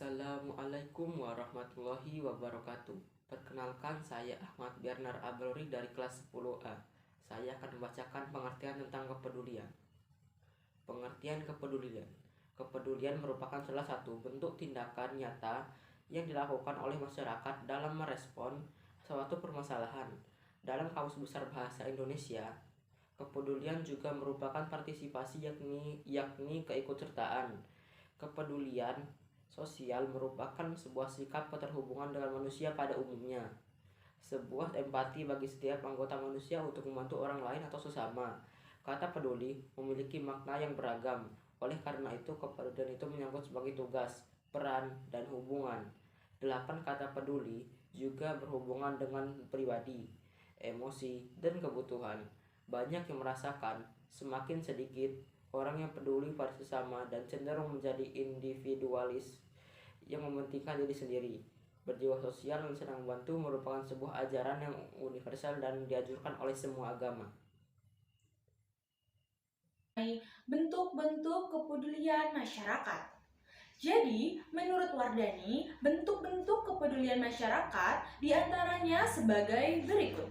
Assalamualaikum warahmatullahi wabarakatuh. Perkenalkan, saya Ahmad Bernard Abrori dari kelas 10A. Saya akan membacakan pengertian tentang kepedulian. Pengertian kepedulian. Kepedulian merupakan salah satu bentuk tindakan nyata yang dilakukan oleh masyarakat dalam merespon suatu permasalahan. Dalam Kamus Besar Bahasa Indonesia, kepedulian juga merupakan partisipasi yakni keikutsertaan. Kepedulian sosial merupakan sebuah sikap keterhubungan dengan manusia pada umumnya, sebuah empati bagi setiap anggota manusia untuk membantu orang lain atau sesama. Kata peduli memiliki makna yang beragam, oleh karena itu kepedulian itu menyangkut sebagai tugas, peran, dan hubungan. 8 kata peduli juga berhubungan dengan pribadi, emosi, dan kebutuhan. Banyak yang merasakan semakin sedikit orang yang peduli pada sesama dan cenderung menjadi individualis yang mementingkan diri sendiri. Berjiwa sosial dan senang membantu merupakan sebuah ajaran yang universal dan dianjurkan oleh semua agama. Bentuk-bentuk kepedulian masyarakat. Jadi, menurut Wardani, bentuk-bentuk kepedulian masyarakat diantaranya sebagai berikut.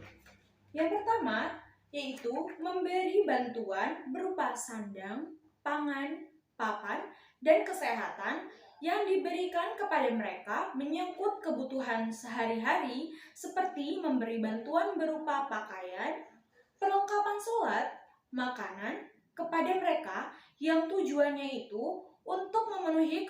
Yang pertama, yaitu memberi bantuan berupa sandang, pangan, papan, dan kesehatan yang diberikan kepada mereka menyangkut kebutuhan sehari-hari seperti memberi bantuan berupa pakaian, perlengkapan sholat, makanan kepada mereka yang tujuannya itu untuk memenuhi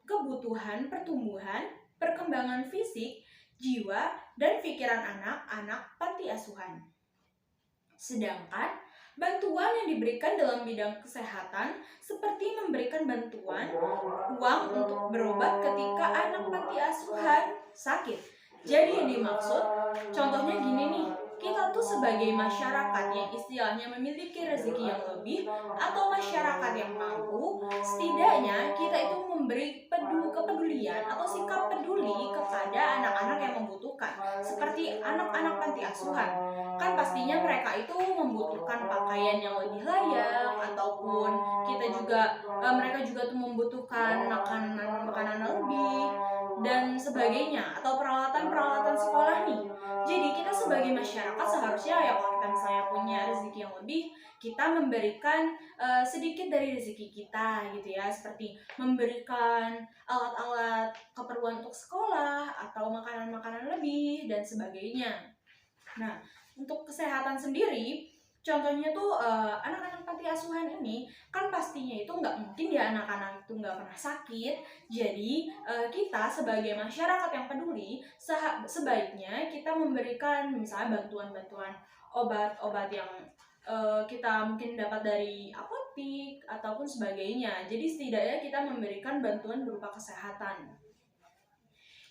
kebutuhan pertumbuhan, perkembangan fisik, jiwa, dan pikiran anak-anak panti asuhan. Sedangkan bantuan yang diberikan dalam bidang kesehatan seperti memberikan bantuan uang untuk berobat ketika anak panti asuhan sakit. Jadi yang dimaksud, contohnya gini nih, kita tuh sebagai masyarakat yang istilahnya memiliki rezeki yang lebih atau masyarakat yang mampu, setidaknya kita itu memberi kepedulian atau sikap peduli kepada anak-anak yang membutuhkan, seperti anak-anak panti asuhan. Kan pastinya mereka itu membutuhkan pakaian yang lebih layak, ataupun mereka juga tuh membutuhkan makanan lebih dan sebagainya, atau peralatan sekolah nih. Jadi kita sebagai masyarakat seharusnya ya, kalau kita misalnya punya rezeki yang lebih, kita memberikan sedikit dari rezeki kita gitu ya, seperti memberikan alat-alat keperluan untuk sekolah atau makanan-makanan lebih dan sebagainya. Nah, untuk kesehatan sendiri, contohnya tuh anak-anak panti asuhan ini kan pastinya itu nggak mungkin ya anak-anak itu nggak pernah sakit. Jadi kita sebagai masyarakat yang peduli sebaiknya kita memberikan misalnya bantuan-bantuan obat-obat yang kita mungkin dapat dari apotik ataupun sebagainya. Jadi setidaknya kita memberikan bantuan berupa kesehatan.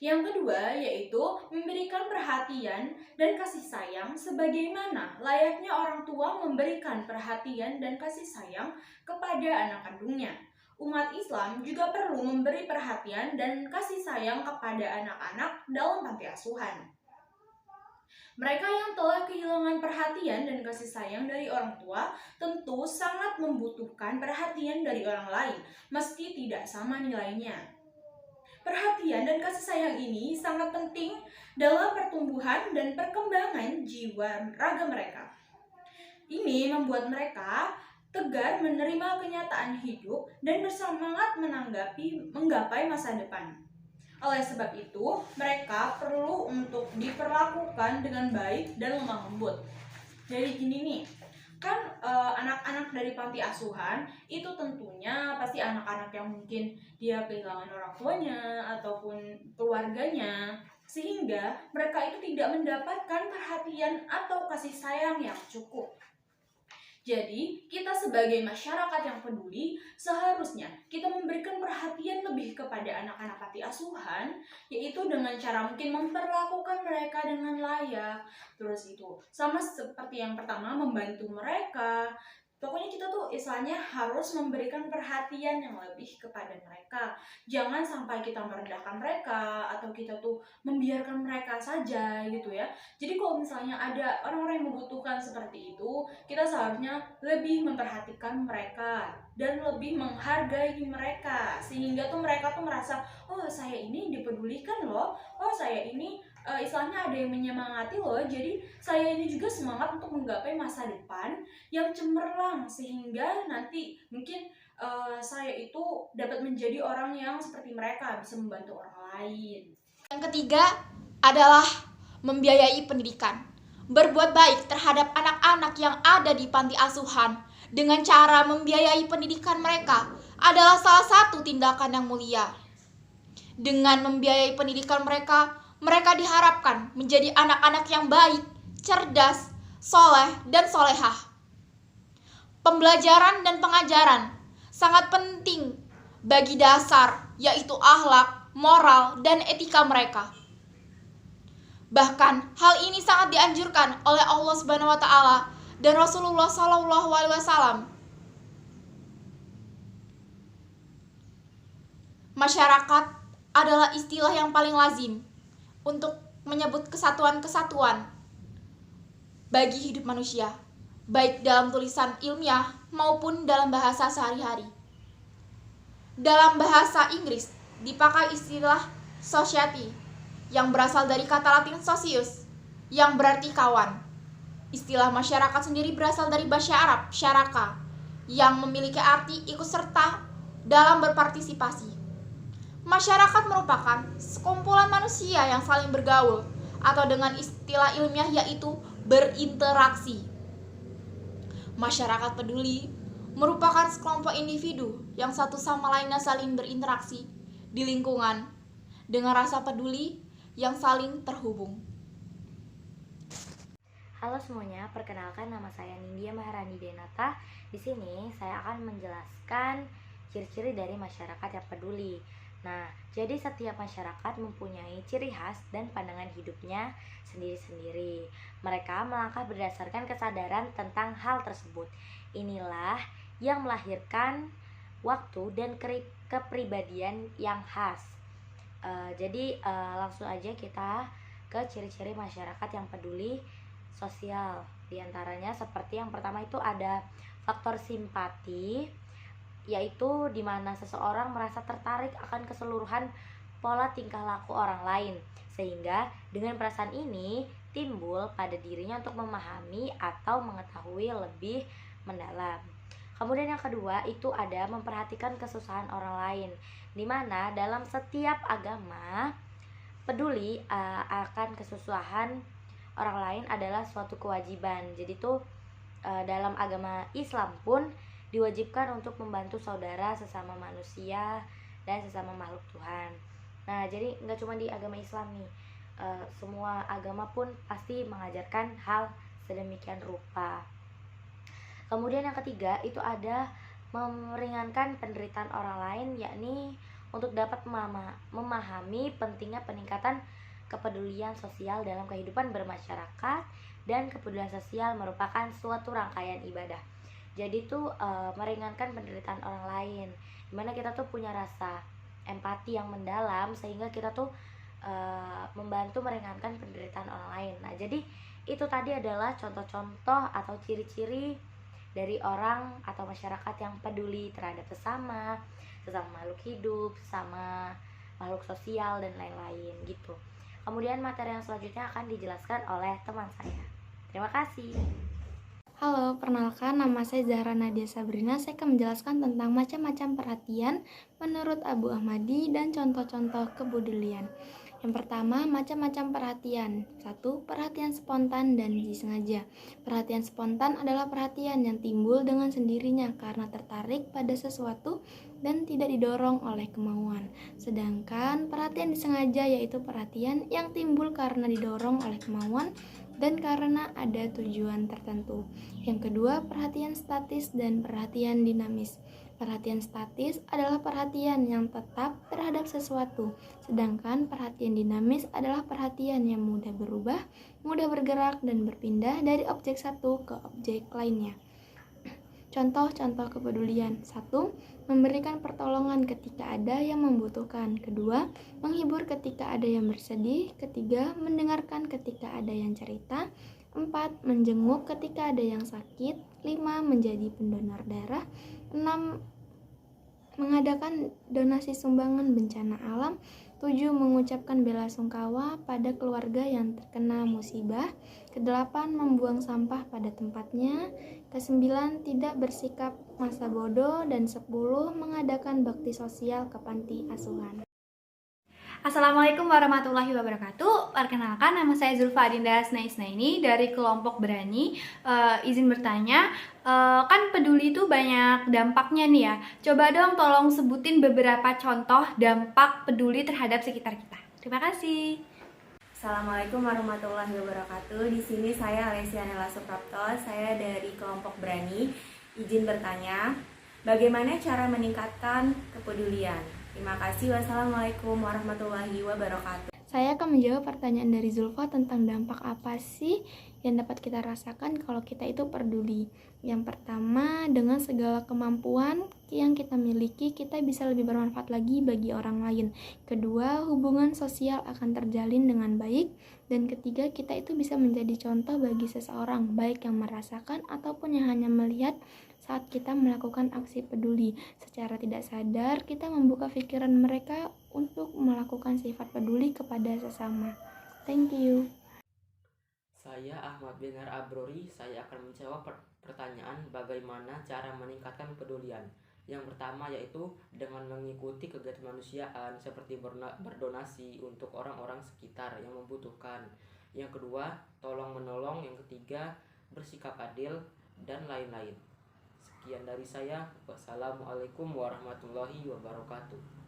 Yang kedua yaitu memberikan perhatian dan kasih sayang sebagaimana layaknya orang tua memberikan perhatian dan kasih sayang kepada anak kandungnya. Umat Islam juga perlu memberi perhatian dan kasih sayang kepada anak-anak dalam panti asuhan. Mereka yang telah kehilangan perhatian dan kasih sayang dari orang tua tentu sangat membutuhkan perhatian dari orang lain, meski tidak sama nilainya. Perhatian dan kasih sayang ini sangat penting dalam pertumbuhan dan perkembangan jiwa raga mereka. Ini membuat mereka tegar menerima kenyataan hidup dan bersemangat menggapai masa depan. Oleh sebab itu, mereka perlu untuk diperlakukan dengan baik dan lemah lembut. Jadi gini nih, kan anak-anak dari panti asuhan itu tentunya pasti anak-anak yang mungkin dia kehilangan orang tuanya ataupun keluarganya, sehingga mereka itu tidak mendapatkan perhatian atau kasih sayang yang cukup. Jadi, kita sebagai masyarakat yang peduli, seharusnya kita memberikan perhatian lebih kepada anak-anak panti asuhan, yaitu dengan cara mungkin memperlakukan mereka dengan layak. Terus itu, sama seperti yang pertama, membantu mereka, Pokoknya kita tuh istilahnya harus memberikan perhatian yang lebih kepada mereka. Jangan sampai kita merendahkan mereka atau kita tuh membiarkan mereka saja gitu ya. Jadi kalau misalnya ada orang-orang yang membutuhkan seperti itu, kita seharusnya lebih memperhatikan mereka dan lebih menghargai mereka, sehingga tuh mereka tuh merasa, oh saya ini dipedulikan loh, oh saya ini istilahnya ada yang menyemangati loh, jadi saya ini juga semangat untuk menggapai masa depan yang cemerlang, sehingga nanti mungkin saya itu dapat menjadi orang yang seperti mereka, bisa membantu orang lain. Yang ketiga adalah membiayai pendidikan. Berbuat baik terhadap anak-anak yang ada di panti asuhan dengan cara membiayai pendidikan mereka adalah salah satu tindakan yang mulia. Dengan membiayai pendidikan mereka, mereka diharapkan menjadi anak-anak yang baik, cerdas, soleh, dan solehah. Pembelajaran dan pengajaran sangat penting bagi dasar, yaitu akhlak, moral, dan etika mereka. Bahkan hal ini sangat dianjurkan oleh Allah Subhanahu wa taala dan Rasulullah SAW. Masyarakat adalah istilah yang paling lazim untuk menyebut kesatuan-kesatuan bagi hidup manusia, baik dalam tulisan ilmiah maupun dalam bahasa sehari-hari. Dalam bahasa Inggris dipakai istilah society yang berasal dari kata Latin socius yang berarti kawan. Istilah masyarakat sendiri berasal dari bahasa Arab syaraka yang memiliki arti ikut serta dalam berpartisipasi. Masyarakat merupakan sekumpulan manusia yang saling bergaul atau dengan istilah ilmiah yaitu berinteraksi. Masyarakat peduli merupakan sekelompok individu yang satu sama lainnya saling berinteraksi di lingkungan dengan rasa peduli yang saling terhubung. Halo semuanya, perkenalkan nama saya Nindya Maharani Denata. Di sini saya akan menjelaskan ciri-ciri dari masyarakat yang peduli. Nah, jadi setiap masyarakat mempunyai ciri khas dan pandangan hidupnya sendiri-sendiri. Mereka melangkah berdasarkan kesadaran tentang hal tersebut. Inilah yang melahirkan waktu dan kepribadian yang khas. Jadi langsung aja kita ke ciri-ciri masyarakat yang peduli sosial. Di antaranya seperti yang pertama itu ada faktor simpati, yaitu di mana seseorang merasa tertarik akan keseluruhan pola tingkah laku orang lain, sehingga dengan perasaan ini timbul pada dirinya untuk memahami atau mengetahui lebih mendalam. Kemudian yang kedua itu ada memperhatikan kesusahan orang lain, di mana dalam setiap agama peduli akan kesusahan orang lain adalah suatu kewajiban. Jadi tuh dalam agama Islam pun diwajibkan untuk membantu saudara sesama manusia dan sesama makhluk Tuhan. Nah, jadi nggak cuma di agama Islam nih, semua agama pun pasti mengajarkan hal sedemikian rupa. Kemudian yang ketiga itu ada meringankan penderitaan orang lain, yakni untuk dapat memahami pentingnya peningkatan kepedulian sosial dalam kehidupan bermasyarakat, dan kepedulian sosial merupakan suatu rangkaian ibadah. Jadi tuh meringankan penderitaan orang lain, dimana kita tuh punya rasa empati yang mendalam sehingga kita tuh membantu meringankan penderitaan orang lain. Nah, jadi itu tadi adalah contoh-contoh atau ciri-ciri dari orang atau masyarakat yang peduli terhadap sesama makhluk hidup, sesama makhluk sosial dan lain-lain gitu. Kemudian materi yang selanjutnya akan dijelaskan oleh teman saya. Terima kasih. Halo, perkenalkan nama saya Zahra Nadia Sabrina. Saya akan menjelaskan tentang macam-macam perhatian menurut Abu Ahmadi dan contoh-contoh kepedulian. Yang pertama, macam-macam perhatian. 1. Perhatian spontan dan disengaja. Perhatian spontan adalah perhatian yang timbul dengan sendirinya karena tertarik pada sesuatu dan tidak didorong oleh kemauan. Sedangkan perhatian disengaja yaitu perhatian yang timbul karena didorong oleh kemauan dan karena ada tujuan tertentu. Yang kedua, perhatian statis dan perhatian dinamis. Perhatian statis adalah perhatian yang tetap terhadap sesuatu, sedangkan perhatian dinamis adalah perhatian yang mudah berubah, mudah bergerak dan berpindah dari objek satu ke objek lainnya. Contoh-contoh kepedulian. 1. Memberikan pertolongan ketika ada yang membutuhkan. Kedua, menghibur ketika ada yang bersedih. Ketiga, mendengarkan ketika ada yang cerita. 4. Menjenguk ketika ada yang sakit. 5. Menjadi pendonor darah. 6. Mengadakan donasi sumbangan bencana alam. 7. Mengucapkan belasungkawa pada keluarga yang terkena musibah. Ke-8. Membuang sampah pada tempatnya. Ke-9. Tidak bersikap masa bodoh. Dan 10. Mengadakan bakti sosial ke panti asuhan. Assalamualaikum warahmatullahi wabarakatuh. Perkenalkan, nama saya Zulfa Adinda Snaisnaini dari kelompok Berani. Izin bertanya, kan peduli itu banyak dampaknya nih ya. Coba dong tolong sebutin beberapa contoh dampak peduli terhadap sekitar kita. Terima kasih. Assalamualaikum warahmatullahi wabarakatuh. Di sini saya Alesianela Suprapto, saya dari kelompok Berani. Izin bertanya, bagaimana cara meningkatkan kepedulian? Terima kasih. Wassalamualaikum warahmatullahi wabarakatuh. Saya akan menjawab pertanyaan dari Zulfa tentang dampak apa sih yang dapat kita rasakan kalau kita itu peduli. Yang pertama, dengan segala kemampuan yang kita miliki, kita bisa lebih bermanfaat lagi bagi orang lain. Kedua, hubungan sosial akan terjalin dengan baik. Dan ketiga, kita itu bisa menjadi contoh bagi seseorang, baik yang merasakan ataupun yang hanya melihat saat kita melakukan aksi peduli. Secara tidak sadar, kita membuka pikiran mereka untuk melakukan sifat peduli kepada sesama. Thank you. Saya Ahmad Benar Abrori, saya akan menjawab pertanyaan bagaimana cara meningkatkan kepedulian. Yang pertama yaitu dengan mengikuti kegiatan kemanusiaan seperti berdonasi untuk orang-orang sekitar yang membutuhkan. Yang kedua, tolong menolong. Yang ketiga, bersikap adil, dan lain-lain. Sekian dari saya. Wassalamualaikum warahmatullahi wabarakatuh.